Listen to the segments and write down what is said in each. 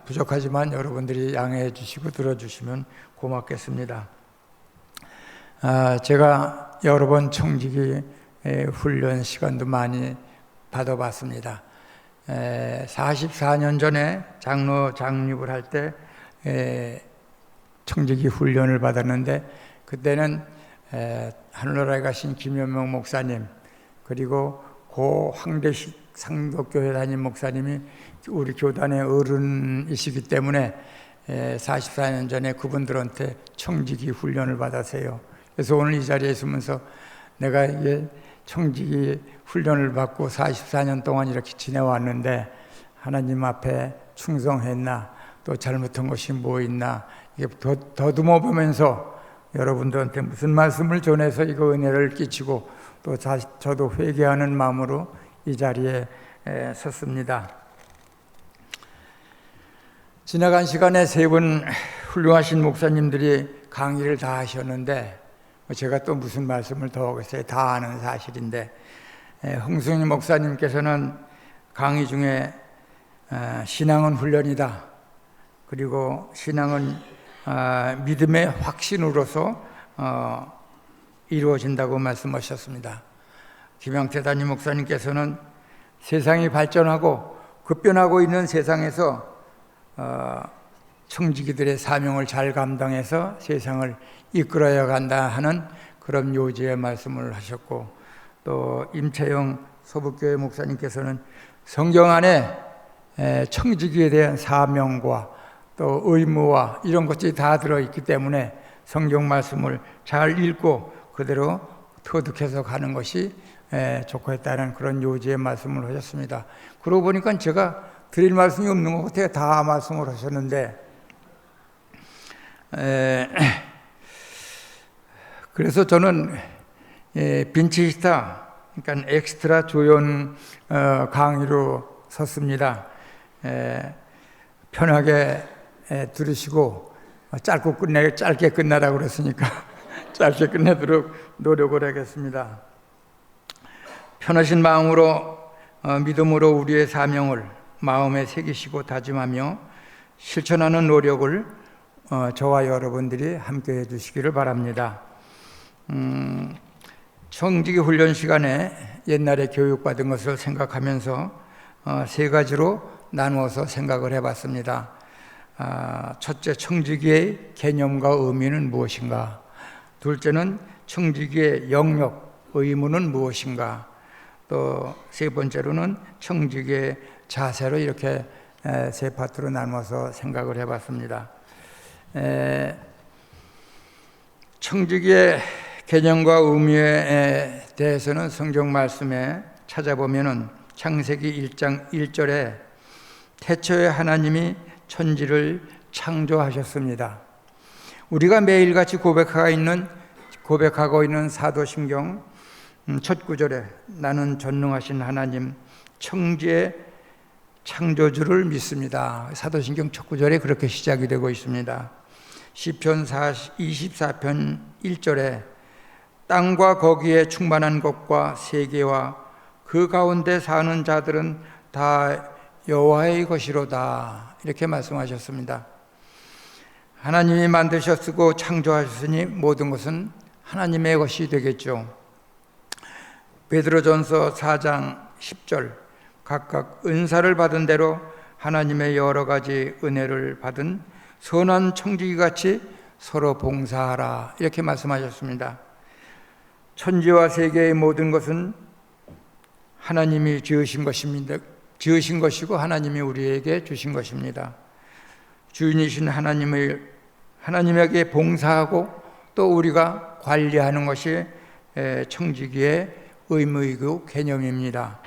부족하지만 여러분들이 양해해 주시고 들어주시면 고맙겠습니다. 제가 여러 번 청지기 훈련 시간도 많이 받아봤습니다. 44년 전에 장로 장립을 할 때 청지기 훈련을 받았는데, 그때는 하늘나라에 가신 김현명 목사님, 그리고 고 황대식 상덕교회 담임 목사님이 우리 교단의 어른이시기 때문에 44년 전에 그분들한테 청지기 훈련을 받았어요. 그래서 오늘 이 자리에 있으면서 내가 이게 청지기 훈련을 받고 44년 동안 이렇게 지내왔는데 하나님 앞에 충성했나, 또 잘못한 것이 뭐 있나, 이게 더듬어 보면서 여러분들한테 무슨 말씀을 전해서 이거 은혜를 끼치고 또 저도 회개하는 마음으로 이 자리에 섰습니다. 지나간 시간에 세 분 훌륭하신 목사님들이 강의를 다 하셨는데 제가 또 무슨 말씀을 더 하겠어요. 다 아는 사실인데, 홍승희 목사님께서는 강의 중에 신앙은 훈련이다, 그리고 신앙은 믿음의 확신으로서 이루어진다고 말씀하셨습니다. 김영태 담임 목사님께서는 세상이 발전하고 급변하고 있는 세상에서 청지기들의 사명을 잘 감당해서 세상을 이끌어야 간다 하는 그런 요지의 말씀을 하셨고, 또 임채영 서북교회 목사님께서는 성경 안에 청지기에 대한 사명과 또 의무와 이런 것들이 다 들어있기 때문에 성경 말씀을 잘 읽고 그대로 터득해서 가는 것이 좋겠다는 그런 요지의 말씀을 하셨습니다. 그러고 보니까 제가 드릴 말씀이 없는 것 같아요. 다 말씀을 하셨는데, 그래서 저는 빈치스타, 그러니까 엑스트라 조연 강의로 섰습니다. 편하게 들으시고 짧게 끝나라고 그랬으니까 짧게 끝내도록 노력을 하겠습니다. 편하신 마음으로 믿음으로 우리의 사명을 마음에 새기시고 다짐하며 실천하는 노력을 저와 여러분들이 함께 해주시기를 바랍니다. 청지기 훈련 시간에 옛날에 교육받은 것을 생각하면서 세 가지로 나누어서 생각을 해봤습니다. 첫째, 청지기의 개념과 의미는 무엇인가? 둘째는 청지기의 영역, 의무는 무엇인가? 또 세 번째로는 청지기의 자세로, 이렇게 세 파트로 나누어서 생각을 해봤습니다. 청지기의 개념과 의미에 대해서는 성경 말씀에 찾아보면은 창세기 1장 1절에 태초에 하나님이 천지를 창조하셨습니다. 우리가 매일같이 고백하고 있는 사도신경 첫 구절에 나는 전능하신 하나님 청지의 창조주를 믿습니다. 사도신경 첫 구절에 그렇게 시작이 되고 있습니다. 시편 24편 1절에 땅과 거기에 충만한 것과 세계와 그 가운데 사는 자들은 다 여호와의 것이로다, 이렇게 말씀하셨습니다. 하나님이 만드셨고 창조하셨으니 모든 것은 하나님의 것이 되겠죠. 베드로전서 4장 10절 각각 은사를 받은 대로 하나님의 여러 가지 은혜를 받은 선한 청지기같이 서로 봉사하라, 이렇게 말씀하셨습니다. 천지와 세계의 모든 것은 하나님이 지으신 것이고 하나님이 우리에게 주신 것입니다. 주인이신 하나님에게 봉사하고 또 우리가 관리하는 것이 청지기의 의무이고 개념입니다.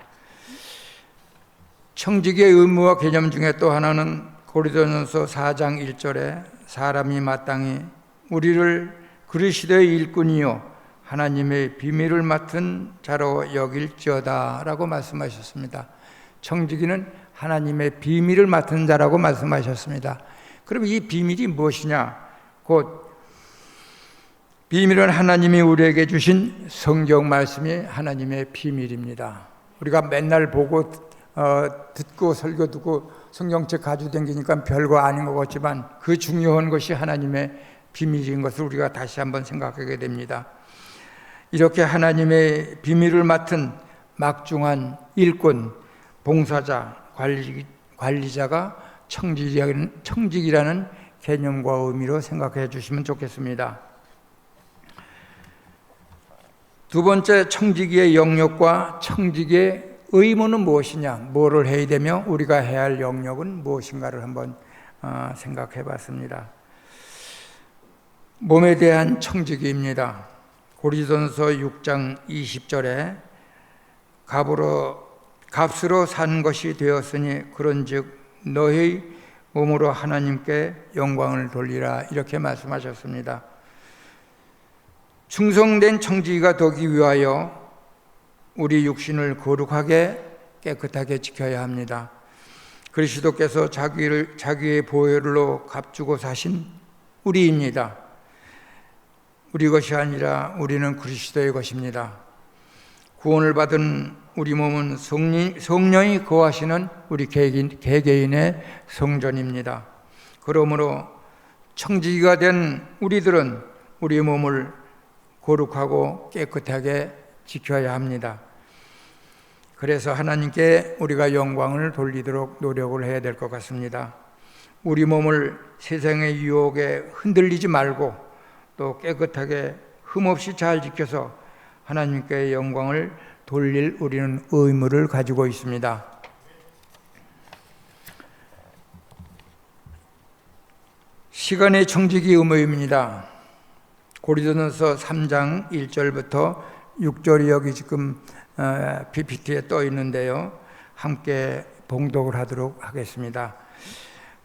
청지기의 의무와 개념 중에 또 하나는 고린도전서 4장 1절에 사람이 마땅히 우리를 그리스도의 일꾼이요 하나님의 비밀을 맡은 자로 여길지어다 라고 말씀하셨습니다. 청지기는 하나님의 비밀을 맡은 자라고 말씀하셨습니다. 그럼 이 비밀이 무엇이냐? 곧 비밀은 하나님이 우리에게 주신 성경 말씀이 하나님의 비밀입니다. 우리가 맨날 보고 듣고 설교 듣고 성경책 가지고 다니니까 별거 아닌 것 같지만 그 중요한 것이 하나님의 비밀인 것을 우리가 다시 한번 생각하게 됩니다. 이렇게 하나님의 비밀을 맡은 막중한 일꾼, 봉사자, 관리자가 청직이라는 개념과 의미로 생각해 주시면 좋겠습니다. 두 번째, 청지기의 영역과 청지기의 의무는 무엇이냐, 뭐를 해야 되며 우리가 해야 할 영역은 무엇인가를 한번 생각해 봤습니다. 몸에 대한 청지기입니다. 고린도전서 6장 20절에 값으로 산 것이 되었으니 그런즉 너희 몸으로 하나님께 영광을 돌리라, 이렇게 말씀하셨습니다. 충성된 청지기가 되기 위하여 우리 육신을 거룩하게 깨끗하게 지켜야 합니다. 그리스도께서 자기의 보혈로 값주고 사신 우리입니다. 우리 것이 아니라 우리는 그리스도의 것입니다. 구원을 받은 우리 몸은 성령이 거하시는 우리 개개인의 성전입니다. 그러므로 청지기가 된 우리들은 우리 몸을 거룩하고 깨끗하게 지켜야 합니다. 그래서 하나님께 우리가 영광을 돌리도록 노력을 해야 될 것 같습니다. 우리 몸을 세상의 유혹에 흔들리지 말고 또 깨끗하게 흠없이 잘 지켜서 하나님께 영광을 돌릴 우리는 의무를 가지고 있습니다. 시간의 청지기 의무입니다. 고린도전서 3장 1절부터 6절이 여기 지금 PPT에 떠 있는데요. 함께 봉독을 하도록 하겠습니다.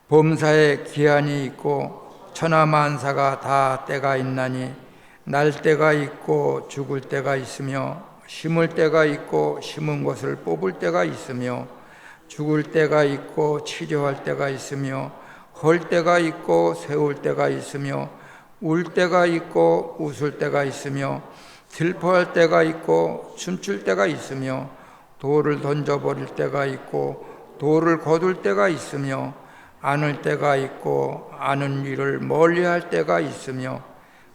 범사에 기한이 있고 천하만사가 다 때가 있나니 날 때가 있고 죽을 때가 있으며 심을 때가 있고 심은 것을 뽑을 때가 있으며 죽을 때가 있고 치료할 때가 있으며 헐 때가 있고 세울 때가 있으며 울 때가 있고 웃을 때가 있으며 슬퍼할 때가 있고 춤출 때가 있으며 돌을 던져버릴 때가 있고 돌을 거둘 때가 있으며 안을 때가 있고 아는 일을 멀리할 때가 있으며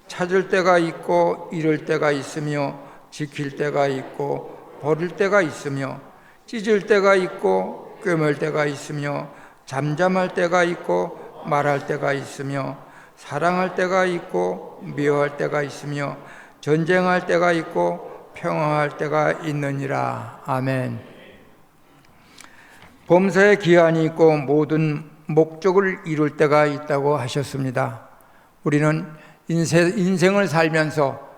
찾을 때가 있고 잃을 때가 있으며 지킬 때가 있고 버릴 때가 있으며 찢을 때가 있고 꿰맬 때가 있으며 잠잠할 때가 있고 말할 때가 있으며 사랑할 때가 있고 미워할 때가 있으며 전쟁할 때가 있고 평화할 때가 있느니라. 아멘. 범사에 기한이 있고 모든 목적을 이룰 때가 있다고 하셨습니다. 우리는 인생을 살면서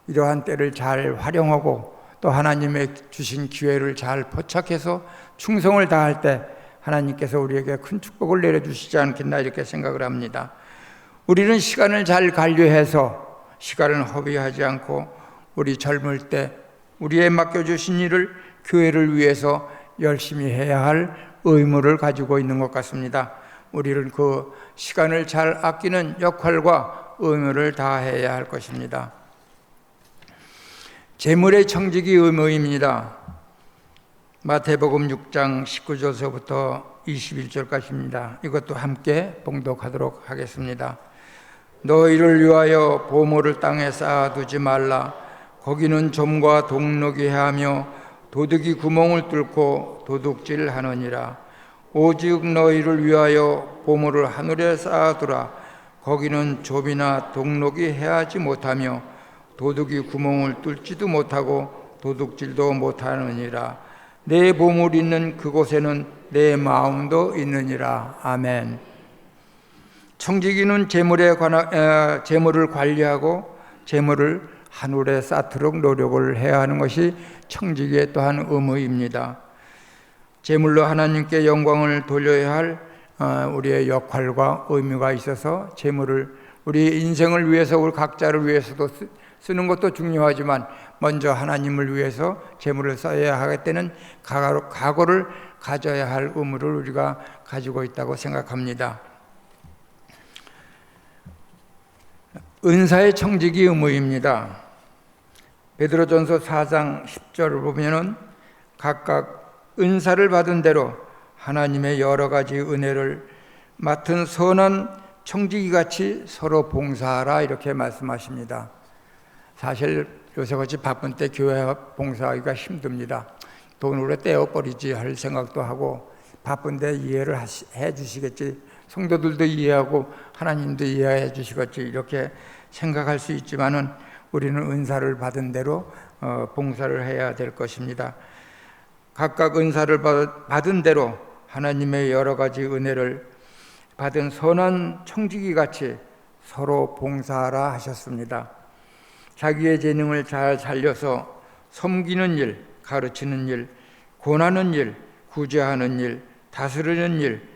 이러한 때를 잘 활용하고 또 하나님의 주신 기회를 잘 포착해서 충성을 다할 때 하나님께서 우리에게 큰 축복을 내려주시지 않겠나, 이렇게 생각을 합니다. 우리는 시간을 잘 관리해서 시간을 허비하지 않고 우리 젊을 때 우리의 맡겨주신 일을 교회를 위해서 열심히 해야 할 의무를 가지고 있는 것 같습니다. 우리는 그 시간을 잘 아끼는 역할과 의무를 다해야 할 것입니다. 재물의 청지기 의무입니다. 마태복음 6장 19절서부터 21절까지입니다. 이것도 함께 봉독하도록 하겠습니다. 너희를 위하여 보물을 땅에 쌓아두지 말라. 거기는 좀과 동록이 하며 도둑이 구멍을 뚫고 도둑질하느니라. 오직 너희를 위하여 보물을 하늘에 쌓아두라. 거기는 좀이나 동록이 해하지 못하며 도둑이 구멍을 뚫지도 못하고 도둑질도 못하느니라. 내 보물 있는 그곳에는 내 마음도 있느니라. 아멘. 청지기는 재물을 관리하고 재물을 하늘에 쌓도록 노력을 해야 하는 것이 청지기의 또한 의무입니다. 재물로 하나님께 영광을 돌려야 할 우리의 역할과 의무가 있어서 재물을 우리 인생을 위해서, 우리 각자를 위해서도 쓰는 것도 중요하지만 먼저 하나님을 위해서 재물을 써야 하기 때는 각오를 가져야 할 의무를 우리가 가지고 있다고 생각합니다. 은사의 청지기 의무입니다. 베드로전서 4장 10절을 보면은 각각 은사를 받은 대로 하나님의 여러 가지 은혜를 맡은 선한 청지기같이 서로 봉사하라 이렇게 말씀하십니다. 사실 요새같이 바쁜 때 교회 봉사하기가 힘듭니다. 돈으로 떼어버리지 할 생각도 하고 바쁜데 이해를 해 주시겠지, 성도들도 이해하고 하나님도 이해해 주시겠지 이렇게 생각할 수 있지만은 우리는 은사를 받은 대로 봉사를 해야 될 것입니다. 각각 은사를 받은 대로 하나님의 여러 가지 은혜를 받은 선한 청지기같이 서로 봉사하라 하셨습니다. 자기의 재능을 잘 살려서 섬기는 일, 가르치는 일, 권하는 일, 구제하는 일, 다스리는 일,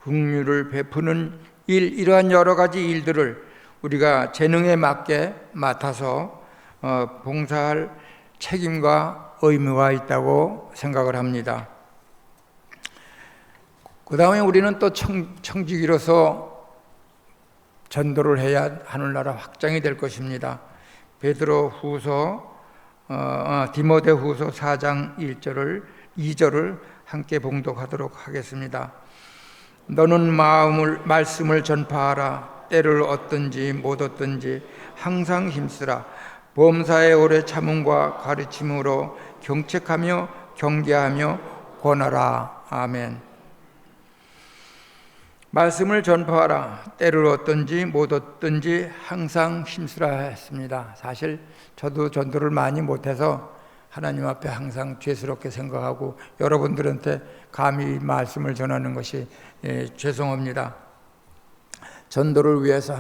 긍휼을 베푸는 일, 이러한 여러 가지 일들을 우리가 재능에 맞게 맡아서 봉사할 책임과 의무가 있다고 생각을 합니다. 그 다음에 우리는 또 청지기로서 전도를 해야 하늘나라 확장이 될 것입니다. 디모데후서 4장 2절을 함께 봉독하도록 하겠습니다. 너는 말씀을 전파하라. 때를 얻든지 못 얻든지 항상 힘쓰라. 범사의 오래 참음과 가르침으로 경책하며 경계하며 권하라. 아멘. 말씀을 전파하라. 때를 얻든지 못 얻든지 항상 힘쓰라 했습니다. 사실 저도 전도를 많이 못해서 하나님 앞에 항상 죄스럽게 생각하고 여러분들한테 감히 말씀을 전하는 것이 죄송합니다. 전도를 위해서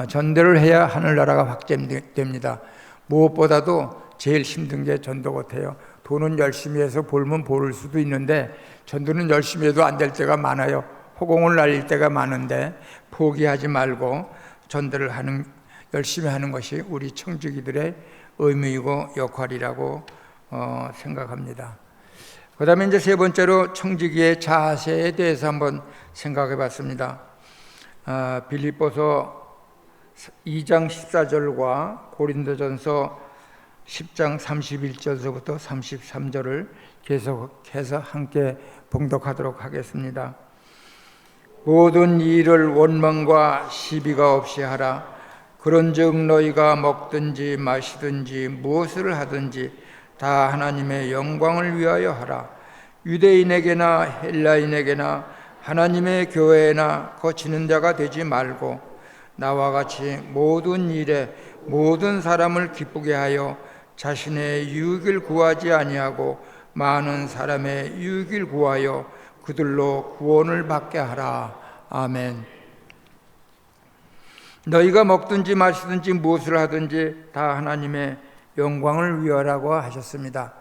전도를 해야 하늘나라가 확장됩니다. 무엇보다도 제일 힘든 게 전도 같아요. 돈은 열심히 해서 벌면 벌을 수도 있는데 전도는 열심히 해도 안 될 때가 많아요. 허공을 날릴 때가 많은데 포기하지 말고 전도를 열심히 하는 것이 우리 청지기들의 의무이고 역할이라고 생각합니다. 그 다음에 이제 세 번째로 청지기의 자세에 대해서 한번 생각해 봤습니다. 빌립보서 2장 14절과 고린도전서 10장 31절서부터 33절을 계속해서 함께 봉독하도록 하겠습니다. 모든 일을 원망과 시비가 없이 하라. 그런즉 너희가 먹든지 마시든지 무엇을 하든지 다 하나님의 영광을 위하여 하라. 유대인에게나 헬라인에게나 하나님의 교회에나 거치는 자가 되지 말고 나와 같이 모든 일에 모든 사람을 기쁘게 하여 자신의 유익을 구하지 아니하고 많은 사람의 유익을 구하여 그들로 구원을 받게 하라. 아멘. 너희가 먹든지 마시든지 무엇을 하든지 다 하나님의 영광을 위하라고 하셨습니다.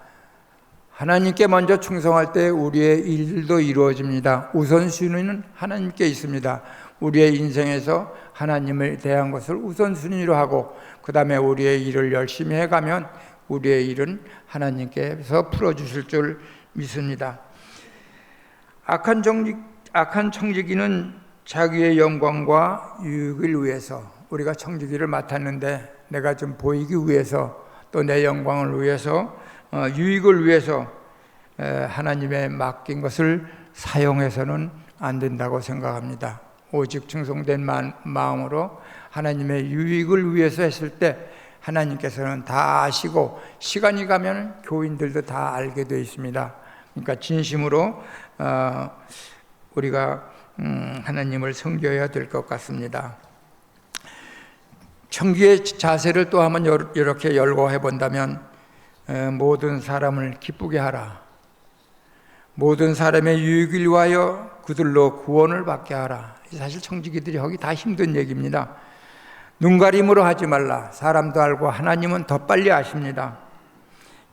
하나님께 먼저 충성할 때 우리의 일도 이루어집니다. 우선순위는 하나님께 있습니다. 우리의 인생에서 하나님을 대한 것을 우선순위로 하고 그 다음에 우리의 일을 열심히 해가면 우리의 일은 하나님께서 풀어주실 줄 믿습니다. 악한 청지기는 자기의 영광과 유익을 위해서, 우리가 청지기를 맡았는데 내가 좀 보이기 위해서 또 내 영광을 위해서 유익을 위해서 하나님의 맡긴 것을 사용해서는 안 된다고 생각합니다. 오직 충성된 마음으로 하나님의 유익을 위해서 했을 때 하나님께서는 다 아시고 시간이 가면 교인들도 다 알게 되어 있습니다. 그러니까 진심으로 우리가 하나님을 섬겨야 될 것 같습니다. 청지기의 자세를 또 한번 이렇게 열거해 본다면 모든 사람을 기쁘게 하라. 모든 사람의 유익을 위하여 그들로 구원을 받게 하라. 사실 청지기들이 하기 다 힘든 얘기입니다. 눈가림으로 하지 말라. 사람도 알고 하나님은 더 빨리 아십니다.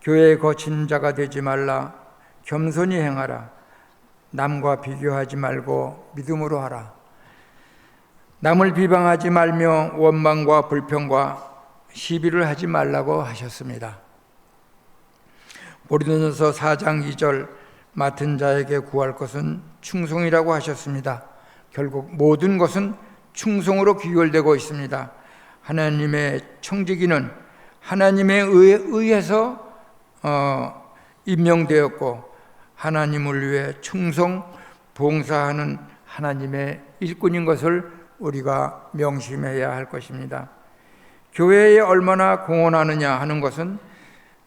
교회에 거친 자가 되지 말라. 겸손히 행하라. 남과 비교하지 말고 믿음으로 하라. 남을 비방하지 말며 원망과 불평과 시비를 하지 말라고 하셨습니다. 고린도전서 4장 2절 맡은 자에게 구할 것은 충성이라고 하셨습니다. 결국 모든 것은 충성으로 귀결되고 있습니다. 하나님의 청지기는 하나님에 의해서 임명되었고 하나님을 위해 충성, 봉사하는 하나님의 일꾼인 것을 우리가 명심해야 할 것입니다. 교회에 얼마나 공헌하느냐 하는 것은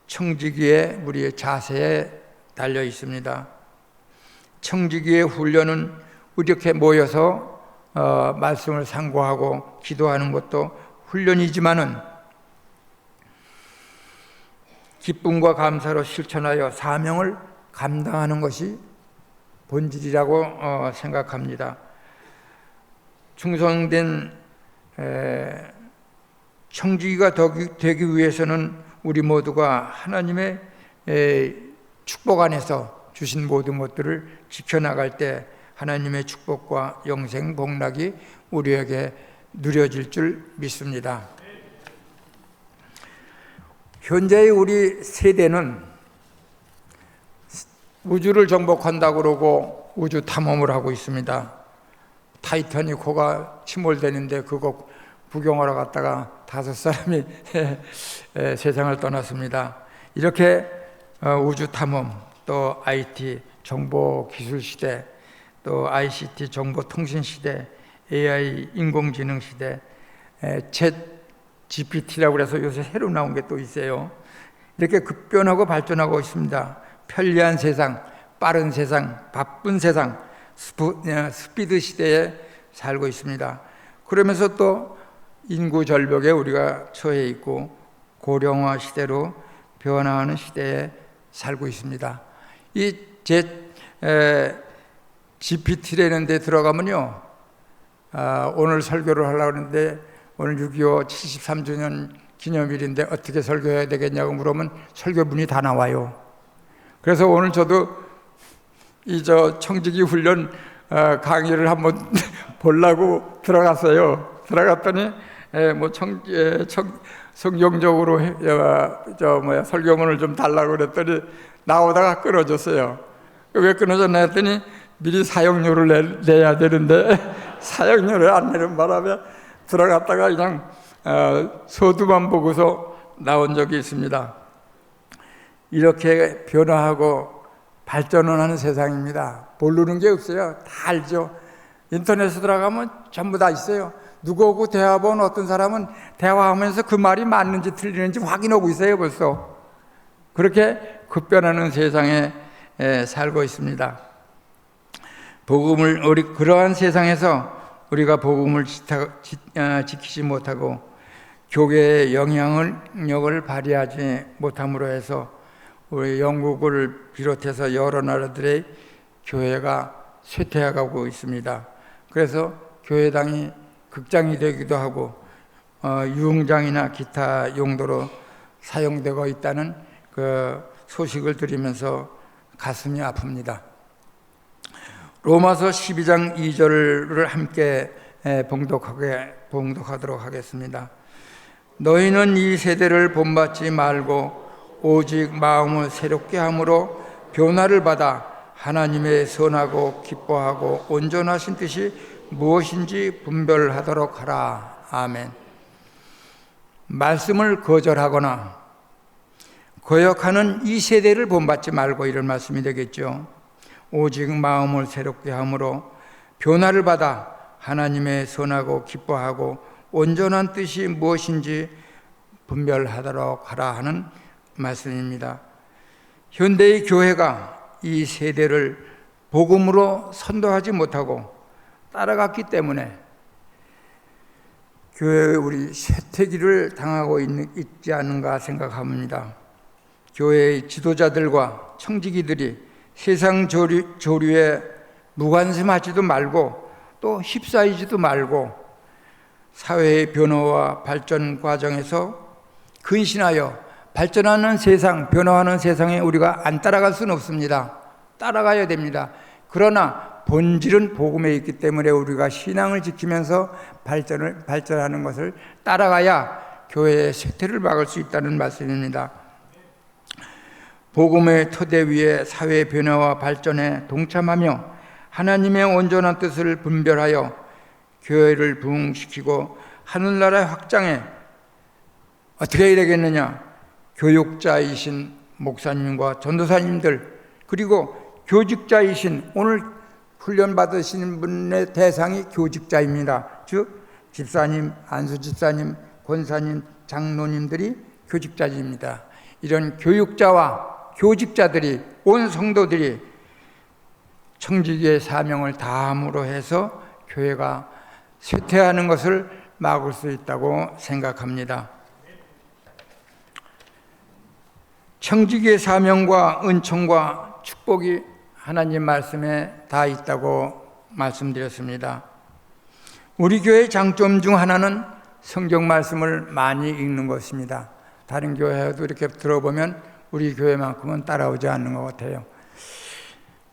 청지기의 우리의 자세에 달려 있습니다. 청지기의 훈련은 이렇게 모여서 말씀을 상고하고 기도하는 것도 훈련이지만은 기쁨과 감사로 실천하여 사명을 감당하는 것이 본질이라고 생각합니다. 충성된 청지기가 되기 위해서는 우리 모두가 하나님의 축복 안에서 주신 모든 것들을 지켜나갈 때 하나님의 축복과 영생 복락이 우리에게 누려질 줄 믿습니다. 현재의 우리 세대는 우주를 정복한다고 그러고 우주 탐험을 하고 있습니다. 타이타닉호가 침몰되는데 그거 구경하러 갔다가 5사람이 세상을 떠났습니다. 이렇게 우주 탐험, 또 IT 정보 기술 시대, 또 ICT 정보통신 시대, AI 인공지능 시대, 챗 GPT라고 해서 요새 새로 나온 게 또 있어요. 이렇게 급변하고 발전하고 있습니다. 편리한 세상, 빠른 세상, 바쁜 세상, 스피드 시대에 살고 있습니다. 그러면서 또 인구 절벽에 우리가 처해 있고 고령화 시대로 변화하는 시대에 살고 있습니다. 이 GPT라는 데 들어가면요, 오늘 설교를 하려고 하는데 오늘 6.25 73주년 기념일인데 어떻게 설교해야 되겠냐고 물으면 설교문이 다 나와요. 그래서 오늘 저도 청지기 훈련 강의를 한번 보려고 들어갔어요. 들어갔더니 성경적으로 설교문을 좀 달라고 그랬더니 나오다가 끊어졌어요. 왜 끊어졌나 했더니 미리 사용료를 내야 되는데 사용료를 안 내는 바람에 들어갔다가 그냥 서두만 보고서 나온 적이 있습니다. 이렇게 변화하고 발전을 하는 세상입니다. 모르는 게 없어요. 다 알죠. 인터넷에 들어가면 전부 다 있어요. 누구하고 대화본 어떤 사람은 대화하면서 그 말이 맞는지 틀리는지 확인하고 있어요. 벌써 그렇게 급변하는 세상에 살고 있습니다. 그러한 세상에서 우리가 복음을 지키지 못하고 교회의 영향력을 발휘하지 못함으로 해서 우리 영국을 비롯해서 여러 나라들의 교회가 쇠퇴해가고 있습니다. 그래서 교회당이 극장이 되기도 하고 유흥장이나 기타 용도로 사용되고 있다는 그 소식을 들으면서 가슴이 아픕니다. 로마서 12장 2절을 함께 봉독하도록 하겠습니다. 너희는 이 세대를 본받지 말고 오직 마음을 새롭게 함으로 변화를 받아 하나님의 선하고 기뻐하고 온전하신 뜻이 무엇인지 분별하도록 하라. 아멘. 말씀을 거절하거나 거역하는 이 세대를 본받지 말고 이런 말씀이 되겠죠. 오직 마음을 새롭게 함으로 변화를 받아 하나님의 선하고 기뻐하고 온전한 뜻이 무엇인지 분별하도록 하라 하는 말씀입니다. 현대의 교회가 이 세대를 복음으로 선도하지 못하고 따라갔기 때문에 교회에 우리 쇠퇴기를 당하고 있지 않은가 생각합니다. 교회의 지도자들과 청지기들이 세상 조류에 무관심하지도 말고 또 휩싸이지도 말고 사회의 변화와 발전 과정에서 근신하여 발전하는 세상, 변화하는 세상에 우리가 안 따라갈 수는 없습니다. 따라가야 됩니다. 그러나 본질은 복음에 있기 때문에 우리가 신앙을 지키면서 발전하는 것을 따라가야 교회의 쇠퇴를 막을 수 있다는 말씀입니다. 복음의 토대 위에 사회 변화와 발전에 동참하며 하나님의 온전한 뜻을 분별하여 교회를 부흥시키고 하늘나라의 확장에 어떻게 해야 되겠느냐? 교육자이신 목사님과 전도사님들 그리고 교직자이신, 오늘 훈련 받으시는 분의 대상이 교직자입니다. 즉 집사님, 안수 집사님, 권사님, 장로님들이 교직자입니다. 이런 교육자와 교직자들이, 온 성도들이 청지기의 사명을 다함으로 해서 교회가 쇠퇴하는 것을 막을 수 있다고 생각합니다. 청지기의 사명과 은총과 축복이 하나님 말씀에 다 있다고 말씀드렸습니다. 우리 교회의 장점 중 하나는 성경 말씀을 많이 읽는 것입니다. 다른 교회도 이렇게 들어보면 우리 교회만큼은 따라오지 않는 것 같아요.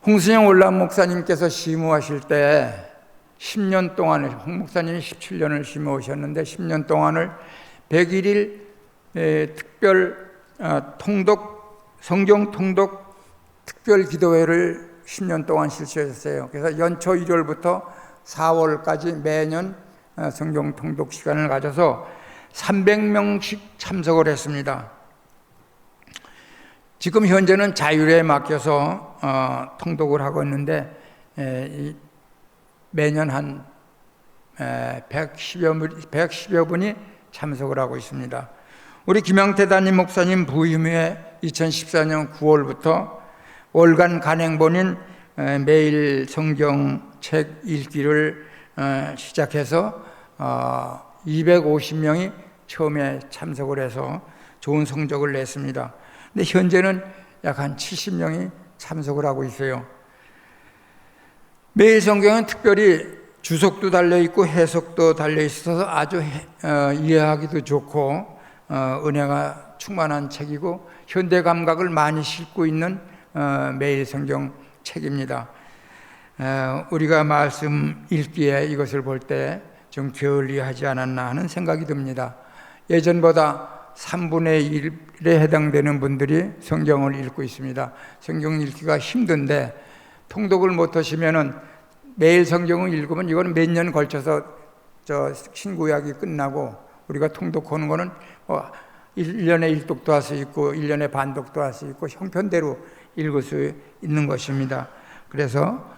홍순영 올람 목사님께서 심우하실 때 10년 동안을, 홍 목사님이 17년을 심우하셨는데 10년 동안을 101일 특별 성경 통독 특별 기도회를 10년 동안 실시하셨어요. 그래서 연초 1월부터 4월까지 매년 성경 통독 시간을 가져서 300명씩 참석을 했습니다. 지금 현재는 자율에 맡겨서 통독을 하고 있는데 매년 한 110여 분이 참석을 하고 있습니다. 우리 김양태 담임 목사님 부임 후에 2014년 9월부터 월간 간행본인 매일 성경책 읽기를 시작해서 250명이 처음에 참석을 해서 좋은 성적을 냈습니다. 근데 현재는 약 한 70명이 참석을 하고 있어요. 매일 성경은 특별히 주석도 달려있고 해석도 달려있어서 아주 이해하기도 좋고 은혜가 충만한 책이고 현대 감각을 많이 싣고 있는 매일 성경 책입니다. 우리가 말씀 읽기에 이것을 볼 때 좀 게을리하지 않았나 하는 생각이 듭니다. 예전보다 3분의 1에 해당되는 분들이 성경을 읽고 있습니다. 성경 읽기가 힘든데 통독을 못하시면은 매일 성경을 읽으면 이거는 몇 년 걸쳐서 신구약이 끝나고 우리가 통독하는 거는 1년에 1독도 할 수 있고 1년에 반독도 할 수 있고 형편대로 읽을 수 있는 것입니다. 그래서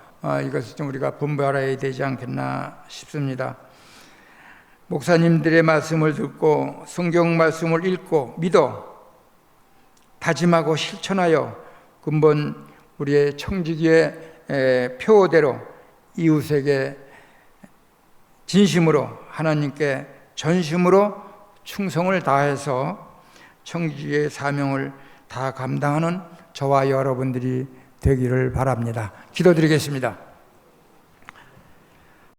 이것을 좀 우리가 분발해야 되지 않겠나 싶습니다. 목사님들의 말씀을 듣고 성경 말씀을 읽고 믿어 다짐하고 실천하여 근본 우리의 청지기의 표대로 이웃에게 진심으로 하나님께 전심으로 충성을 다해서 청지기의 사명을 다 감당하는 저와 여러분들이 되기를 바랍니다. 기도드리겠습니다.